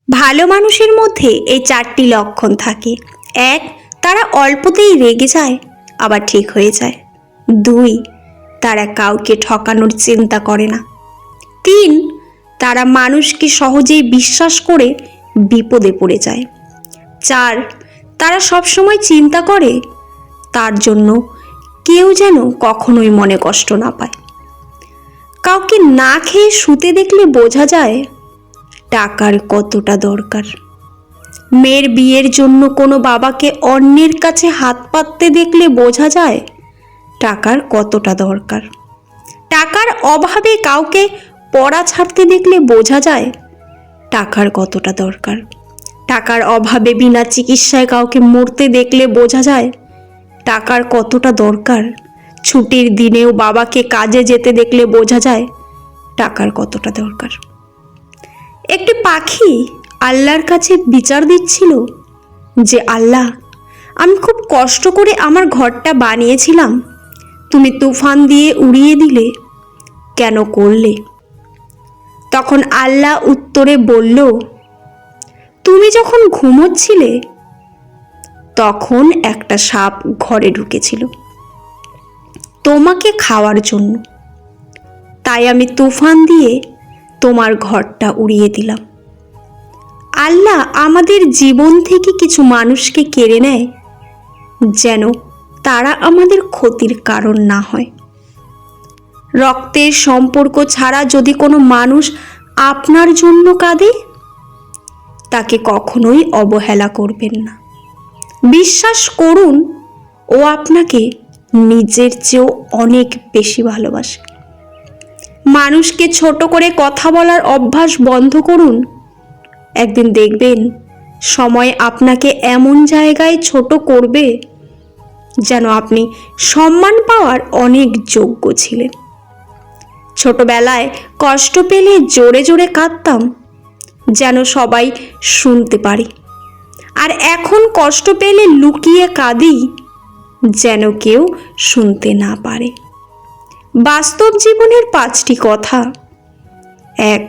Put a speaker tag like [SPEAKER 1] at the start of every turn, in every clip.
[SPEAKER 1] ভালো মানুষের মধ্যে এই চারটি লক্ষণ থাকে। ১, তারা অল্পতেই রেগে যায় আবার ঠিক হয়ে যায়। ২, তারা কাউকে ঠকানোর চিন্তা করে না। ৩, তারা মানুষকে সহজেই বিশ্বাস করে বিপদে পড়ে যায়। ৪, তারা সবসময় চিন্তা করে তার জন্য কেউ যেন কখনোই মনে কষ্ট না পায়। কাউকে না খেয়ে শুতে দেখলে বোঝা যায় টাকার কতটা দরকার। মেয়ের বিয়ের জন্য কোনো বাবাকে অন্যের কাছে হাত পাততে দেখলে বোঝা যায় টাকার কতটা দরকার। টাকার অভাবে কাউকে পড়া ছাড়তে দেখলে বোঝা যায় টাকার কতটা দরকার। টাকার অভাবে বিনা চিকিৎসায় কাউকে মরতে দেখলে বোঝা যায় টাকার কতটা দরকার। ছুটির দিনেও বাবাকে কাজে যেতে দেখলে বোঝা যায় টাকার কতটা দরকার। একটি পাখি আল্লাহর কাছে বিচার দিচ্ছিল যে আল্লাহ, আমি খুব কষ্ট করে আমার ঘরটা বানিয়েছিলাম, তুমি তুফান দিয়ে উড়িয়ে দিলে, কেন করলে? তখন আল্লাহ উত্তরে বলল, তুমি যখন ঘুমোচ্ছিলে তখন একটা সাপ ঘরে ঢুকেছিল তোমাকে খাওয়ার জন্য, তাই আমি তুফান দিয়ে তোমার ঘরটা উড়িয়ে দিলাম। আল্লাহ আমাদের জীবন থেকে কিছু মানুষকে কেড়ে নেয় যেন তারা আমাদের ক্ষতির কারণ না হয়। রক্তের সম্পর্ক ছাড়া যদি কোনো মানুষ আপনার জন্য কাঁদে, তাকে কখনোই অবহেলা করবেন না। বিশ্বাস করুন, ও আপনাকে নিজের চেয়েও অনেক বেশি ভালোবাসে। মানুষকে ছোট করে কথা বলার অভ্যাস বন্ধ করুন। একদিন দেখবেন সময় আপনাকে এমন জায়গায় ছোট করবে যেন আপনি সম্মান পাওয়ার অনেক যোগ্য ছিলেন। ছোটবেলায় কষ্ট পেলে জোরে জোরে কাঁদতাম যেন সবাই শুনতে পারে, আর এখন কষ্ট পেলে লুকিয়ে কাঁদি যেন কেউ শুনতে না পারে। বাস্তব জীবনের 5টি কথা। 1,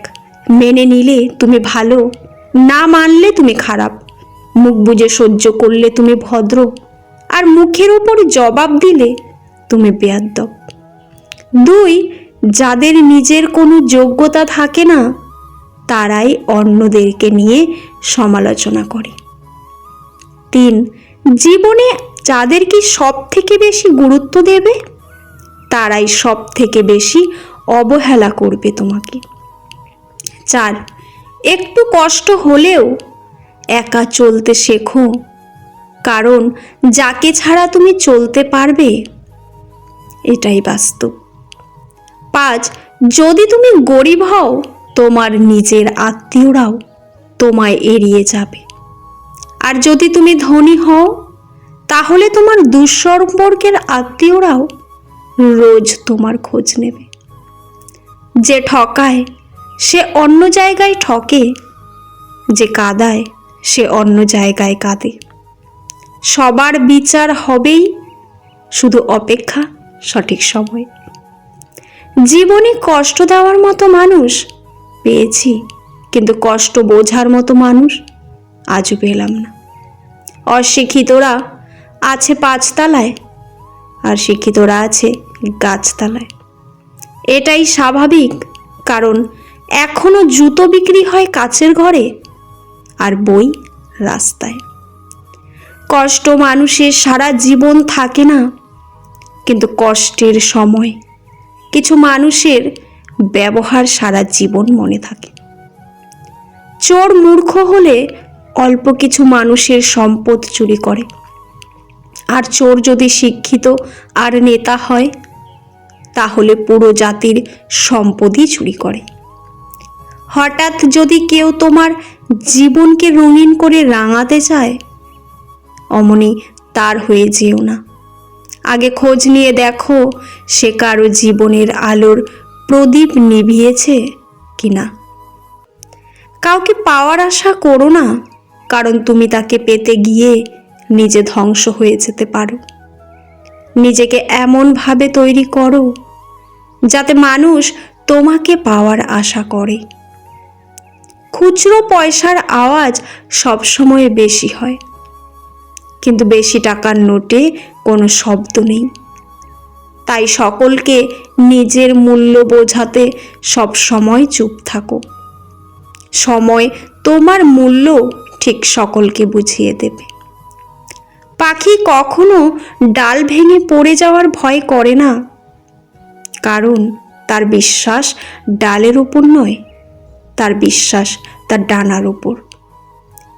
[SPEAKER 1] মেনে নিলে তুমি ভালো, না মানলে তুমি খারাপ। মুখ বুজে সহ্য করলে তুমি ভদ্র, আর মুখের উপর জবাব দিলে তুমি বেয়াদ্দপ। 2, যাদের নিজের কোনো যোগ্যতা থাকে না তারাই অন্যদেরকে নিয়ে সমালোচনা করে। 3, জীবনে যাদেরকে সব থেকে বেশি গুরুত্ব দেবে তারাই সব থেকে বেশি অবহেলা করবে তোমাকে। 4, একটু কষ্ট হলেও একা চলতে শেখো, কারণ যাকে ছাড়া তুমি চলতে পারবে এটাই বাস্তব। 5, যদি তুমি গরিব হও তোমার নিজের আত্মীয়রাও তোমায় এড়িয়ে যাবে, আর যদি তুমি ধনী হও তাহলে তোমার দুঃসম্পর্কের আত্মীয়রাও রোজ তোমার খোঁজ নেবে। যে ঠকায় সে অন্য জায়গায় ঠকে, যে কাঁদায় সে অন্য জায়গায় কাঁদে। সবার বিচার হবেই, শুধু অপেক্ষা সঠিক সময়। জীবনে কষ্ট দেওয়ার মতো মানুষ পেয়েছি, কিন্তু কষ্ট বোঝার মতো মানুষ আজও পেলাম না। অশিক্ষিতরা আছে 5 তলায়, আর শিক্ষিতরা আছে গাছতলায়। এটাই স্বাভাবিক, কারণ এখনো জুতো বিক্রি হয় কাচের ঘরে আর বই রাস্তায়। কষ্ট মানুষের সারা জীবন থাকে না, কিন্তু কষ্টের সময় কিছু মানুষের ব্যবহার সারা জীবন মনে থাকে। চোর মূর্খ হলে অল্প কিছু মানুষের সম্পদ চুরি করে, আর চোর যদি শিক্ষিত আর নেতা হয় তাহলে পুরো জাতির সম্পদই চুরি করে। হঠাৎ যদি কেউ তোমার জীবনকে রঙিন করে রাঙাতে চায়, অমনি তার হয়ে যেও না। আগে খোঁজ নিয়ে দেখো সে কারো জীবনের আলোর প্রদীপ নিভিয়েছে কিনা। কাউকে পাওয়ার আশা করো না, কারণ তুমি তাকে পেতে গিয়ে নিজে ধ্বংস হয়ে যেতে পারো। নিজেকে এমনভাবে তৈরি করো যাতে মানুষ তোমাকে পাওয়ার আশা করে। খুচরো পয়সার আওয়াজ সবসময় বেশি হয়, কিন্তু বেশি টাকার নোটে কোনো শব্দ নেই। তাই সকলকে নিজের মূল্য বোঝাতে সব সময় চুপ থাকো। সময় তোমার মূল্য ঠিক সকলকে বুঝিয়ে দেবে। পাখি কখনো ডাল ভেঙে পড়ে যাওয়ার ভয় করে না, কারণ তার বিশ্বাস ডালের উপর নয়, তার বিশ্বাস তার ডানার উপর।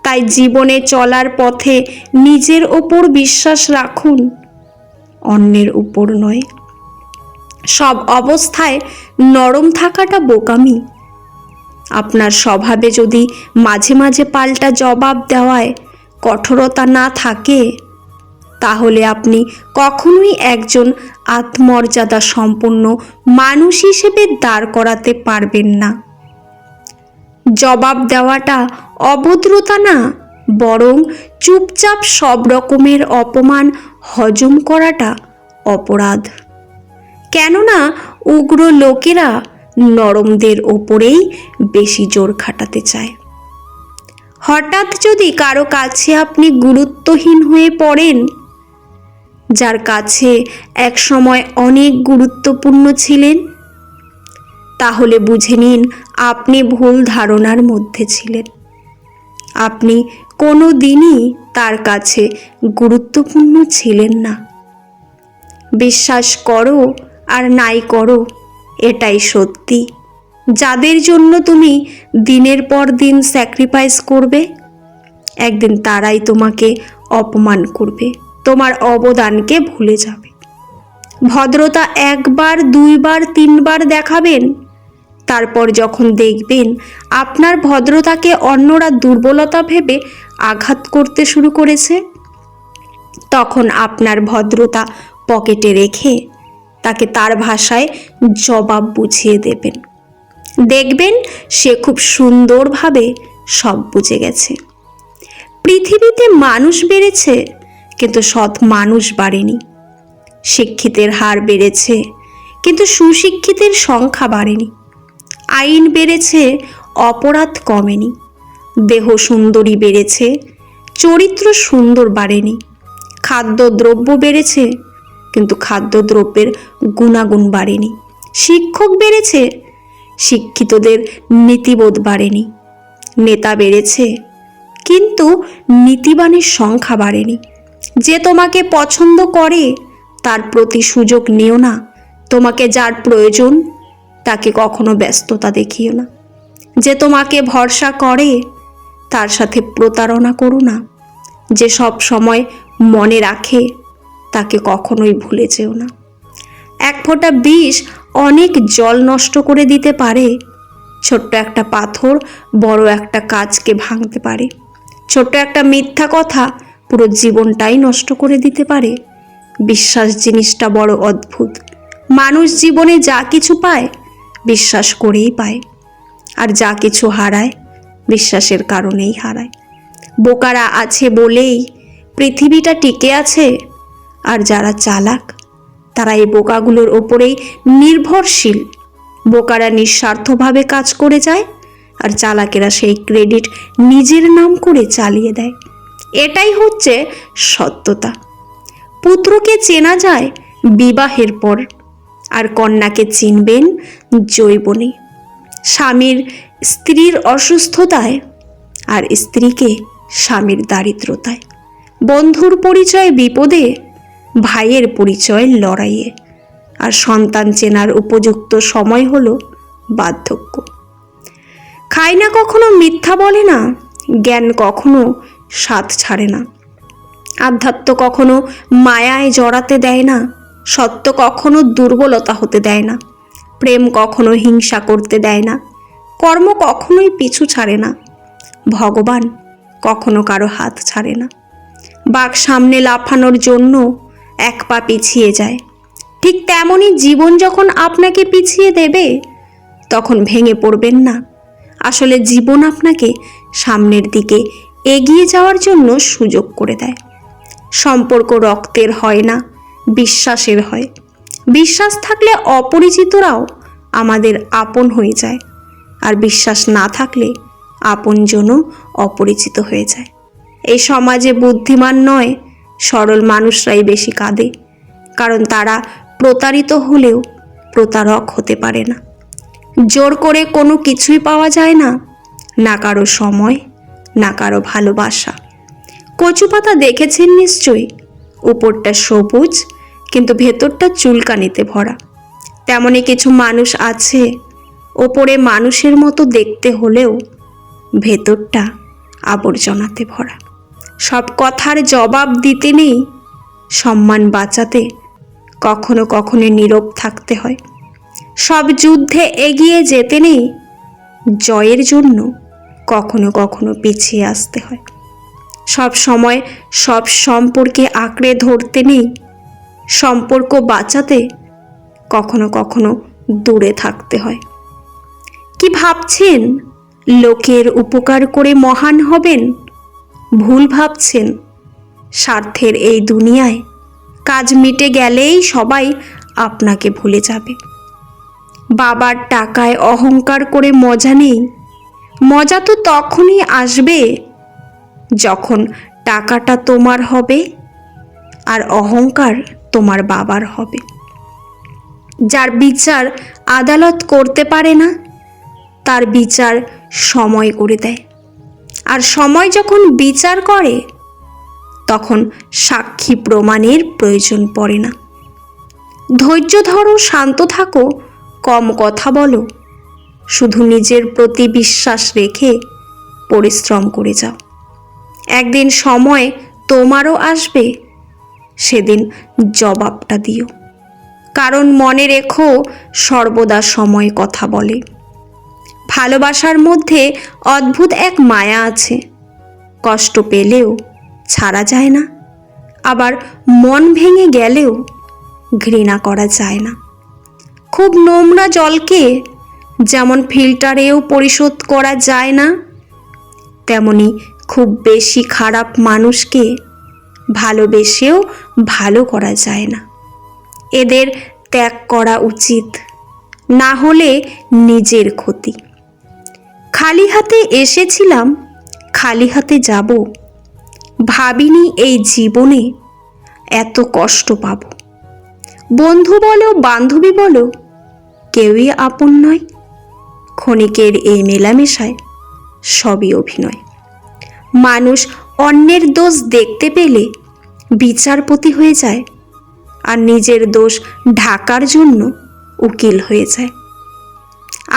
[SPEAKER 1] তাই জীবনে চলার পথে নিজের ওপর বিশ্বাস রাখুন, অন্যের উপর নয়। সব অবস্থায় নরম থাকাটা বোকামি। আপনার স্বভাবে যদি মাঝে মাঝে পাল্টা জবাব দেওয়ায় কঠোরতা না থাকে, তাহলে আপনি কখনোই একজন আত্মমর্যাদা সম্পন্ন মানুষ হিসেবে দাঁড় করাতে পারবেন না। জবাব দেওয়াটা অভদ্রতা না, বরং চুপচাপ সব রকমের অপমান হজম করাটা অপরাধ। কেননা উগ্র লোকেরা নরমদের ওপরেই বেশি জোর খাটাতে চায়। হঠাৎ যদি কারো কাছে আপনি গুরুত্বহীন হয়ে পড়েন, যার কাছে একসময় অনেক গুরুত্বপূর্ণ ছিলেন, তাহলে বুঝে নিন আপনি ভুল ধারণার মধ্যে ছিলেন। আপনি কোনো দিনই তার কাছে গুরুত্বপূর্ণ ছিলেন না। বিশ্বাস করো আর নাই করো, এটাই সত্যি। যাদের জন্য তুমি দিনের পর দিন স্যাক্রিফাইস করবে, একদিন তারাই তোমাকে অপমান করবে, তোমার অবদানকে ভুলে যাবে। ভদ্রতা একবার, দুইবার, তিনবার দেখাবেন, তারপর যখন দেখবেন আপনার ভদ্রতাকে অন্যরা দুর্বলতা ভেবে আঘাত করতে শুরু করেছে, তখন আপনার ভদ্রতা পকেটে রেখে তাকে তার ভাষায় জবাব বুঝিয়ে দেবেন। দেখবেন সে খুব সুন্দরভাবে সব বুঝে গেছে। পৃথিবীতে মানুষ বেড়েছে, কিন্তু সৎ মানুষ বাড়েনি। শিক্ষিতের হার বেড়েছে, কিন্তু সুশিক্ষিতের সংখ্যা বাড়েনি। আইন বেড়েছে, অপরাধ কমেনি। দেহ সুন্দরী বেড়েছে, চরিত্র সুন্দর বাড়েনি। খাদ্যদ্রব্য বেড়েছে, কিন্তু খাদ্যদ্রব্যের গুণাগুণ বাড়েনি। শিক্ষক বেড়েছে, শিক্ষিতদের নীতিবোধ বাড়েনি। নেতা বেড়েছে, কিন্তু নীতিবানের সংখ্যা বাড়েনি। যে তোমাকে পছন্দ করে তার প্রতি সুযোগ নিও না। তোমাকে যার প্রয়োজন তাকে কখনো ব্যস্ততা দেখিও না। যে তোমাকে ভরসা করে তার সাথে প্রতারণা করো না। যে সব সময় মনে রাখে তাকে কখনোই ভুলে যেও না। এক ফোঁটা বিষ অনেক জল নষ্ট করে দিতে পারে। ছোট্ট একটা পাথর বড় একটা কাজকে ভাঙতে পারে। ছোট্ট একটা মিথ্যা কথা পুরো জীবনটাই নষ্ট করে দিতে পারে। বিশ্বাস জিনিসটা বড় অদ্ভুত। মানুষ জীবনে যা কিছু পায় বিশ্বাস করেই পায়, আর যা কিছু হারায় বিশ্বাসের কারণেই হারায়। বোকারা আছে বলেই পৃথিবীটা টিকে আছে, আর যারা চালাক তারা এই বোকাগুলোর ওপরেই নির্ভরশীল। বোকারা নিঃস্বার্থভাবে কাজ করে যায়, আর চালাকেরা সেই ক্রেডিট নিজের নাম করে চালিয়ে দেয়। এটাই হচ্ছে সত্যতা। পুত্রকে চেনা যায় বিবাহের পর, আর কন্যাকে চিনবেন যৌবনে। স্বামীর স্ত্রীর অসুস্থতায়, আর স্ত্রীকে স্বামীর দারিদ্রতায়। বন্ধুর পরিচয় বিপদে, ভাইয়ের পরিচয় লড়াইয়ে। আর সন্তান চেনার উপযুক্ত সময় হলো বার্ধক্য। খায় না কখনো মিথ্যা বলে না, জ্ঞান কখনো স্বাদ ছাড়ে না। আধ্যাত্ম কখনো মায়ায় জড়াতে দেয় না, সত্য কখনো দুর্বলতা হতে দেয় না, প্রেম কখনো হিংসা করতে দেয় না, কর্ম কখনোই পিছু ছাড়ে না, ভগবান কখনো কারো হাত ছাড়ে না। বাঘ সামনে লাফানোর জন্য এক পা পিছিয়ে যায়, ঠিক তেমনই জীবন যখন আপনাকে পিছিয়ে দেবে তখন ভেঙে পড়বেন না। আসলে জীবন আপনাকে সামনের দিকে এগিয়ে যাওয়ার জন্য সুযোগ করে দেয়। সম্পর্ক রক্তের হয় না, বিশ্বাসের হয়। বিশ্বাস থাকলে অপরিচিতরাও আমাদের আপন হয়ে যায়, আর বিশ্বাস না থাকলে আপনজনও অপরিচিত হয়ে যায়। এই সমাজে বুদ্ধিমান নয়, সরল মানুষরাই বেশি কাঁদে, কারণ তারা প্রতারিত হলেও প্রতারক হতে পারে না। জোর করে কোনো কিছুই পাওয়া যায় না, না কারো সময়, না কারো ভালোবাসা। কচু পাতা দেখেছেন নিশ্চয়ই, উপরটা সবুজ কিন্তু ভেতরটা চুলকানিতে ভরা। তেমনই কিছু মানুষ আছে, ওপরে মানুষের মতো দেখতে হলেও ভেতরটা আবর্জনাতে ভরা। সব কথার জবাব দিতে নেই, সম্মান বাঁচাতে কখনো কখনো নীরব থাকতে হয়। সব যুদ্ধে এগিয়ে যেতে নেই, জয়ের জন্য কখনো কখনো পিছিয়ে আসতে হয়। সব সময় সব সম্পর্কে আঁকড়ে ধরতে নেই, সম্পর্ক বাঁচাতে কখনো কখনো দূরে থাকতে হয়। কি ভাবছেন লোকের উপকার করে মহান হবেন? ভুল ভাবছেন। স্বার্থের এই দুনিয়ায় কাজ মিটে গেলেই সবাই আপনাকে ভুলে যাবে। বাবার টাকায় অহংকার করে মজা নেই, মজা তো তখনই আসবে যখন টাকাটা তোমার হবে আর অহংকার তোমার বাবার হবে। যার বিচার আদালত করতে পারে না, তার বিচার সময় করে দেয়, আর সময় যখন বিচার করে তখন সাক্ষী প্রমাণের প্রয়োজন পড়ে না। ধৈর্য ধরো, শান্ত থাকো, কম কথা বলো, শুধু নিজের প্রতি বিশ্বাস রেখে পরিশ্রম করে যাও। একদিন সময় তোমারও আসবে, সেদিন জবাবটা দিও, কারণ মনে রেখো সর্বদা সময় কথা বলে। ভালোবাসার মধ্যে অদ্ভুত এক মায়া আছে, কষ্ট পেলেও ছাড়া যায় না, আবার মন ভেঙে গেলেও ঘৃণা করা যায় না। খুব নোংরা জলকে যেমন ফিল্টারেও পরিশোধ করা যায় না, তেমনি খুব বেশি খারাপ মানুষকে ভালোবেসেও ভালো করা যায় না। এদের ত্যাগ করা উচিত, না হলে নিজের ক্ষতি। খালি হাতে এসেছিলাম, খালি হাতে যাব, ভাবিনি এই জীবনে এত কষ্ট পাব। বন্ধু বলো, বান্ধবী বলো, কেউই আপন নয়। ক্ষণিকের এই মেলামেশায় সবই অভিনয়। মানুষ অন্যের দোষ দেখতে পেলে বিচারপতি হয়ে যায়, আর নিজের দোষ ঢাকার জন্য উকিল হয়ে যায়।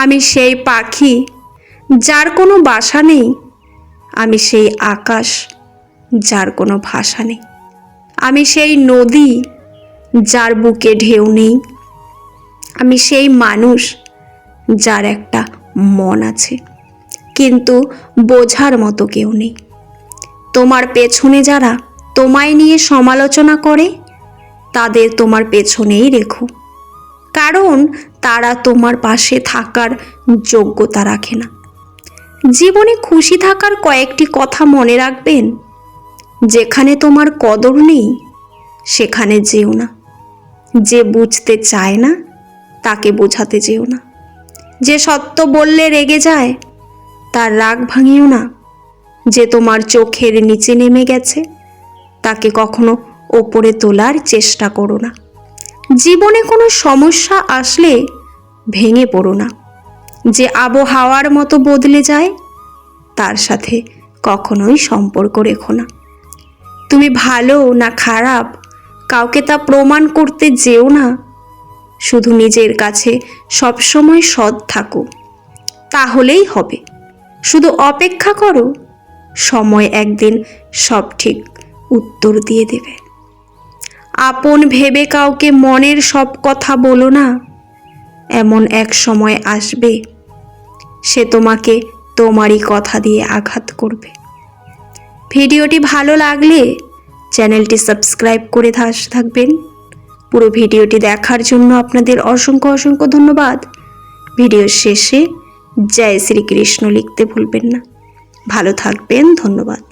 [SPEAKER 1] আমি সেই পাখি যার কোনো বাসা নেই, আমি সেই আকাশ যার কোনো ভাষা নেই, আমি সেই নদী যার বুকে ঢেউ নেই, আমি সেই মানুষ যার একটা মন আছে কিন্তু বোঝার মতো কেউ নেই। তোমার পেছনে যারা তোমায় নিয়ে সমালোচনা করে, তাদের তোমার পেছনেই রেখো, কারণ তারা তোমার পাশে থাকার যোগ্যতা রাখে না। জীবনে খুশি থাকার কয়েকটি কথা মনে রাখবেন। যেখানে তোমার কদর নেই সেখানে যেও না। যে বুঝতে চায় না তাকে বোঝাতে যেও না। যে সত্য বললে রেগে যায় তার রাগ ভাঙিও না। যে তোমার চোখের নিচে নেমে গেছে তাকে কখনো ওপরে তোলার চেষ্টা করো না। জীবনে কোনো সমস্যা আসলে ভেঙে পড়ো না। যে আবহাওয়ার মতো বদলে যায় তার সাথে কখনোই সম্পর্ক রেখো না। তুমি ভালো না খারাপ কাউকে তা প্রমাণ করতে যেও না। শুধু নিজের কাছে সবসময় সৎ থাকো, তাহলেই হবে। শুধু অপেক্ষা করো, সময় একদিন সব ঠিক উত্তর দিয়ে দেবে। আপন ভেবে কাউকে মনের সব কথা বলো না। এমন এক সময় আসবে সে তোমাকে তোমারই কথা দিয়ে আঘাত করবে। ভিডিওটি ভালো লাগলে চ্যানেলটি সাবস্ক্রাইব করে থাকবেন। পুরো ভিডিওটি দেখার জন্য আপনাদের অসংখ্য অসংখ্য ধন্যবাদ। ভিডিওর শেষে জয় শ্রীকৃষ্ণ লিখতে ভুলবেন না। ভালো থাকবেন, ধন্যবাদ।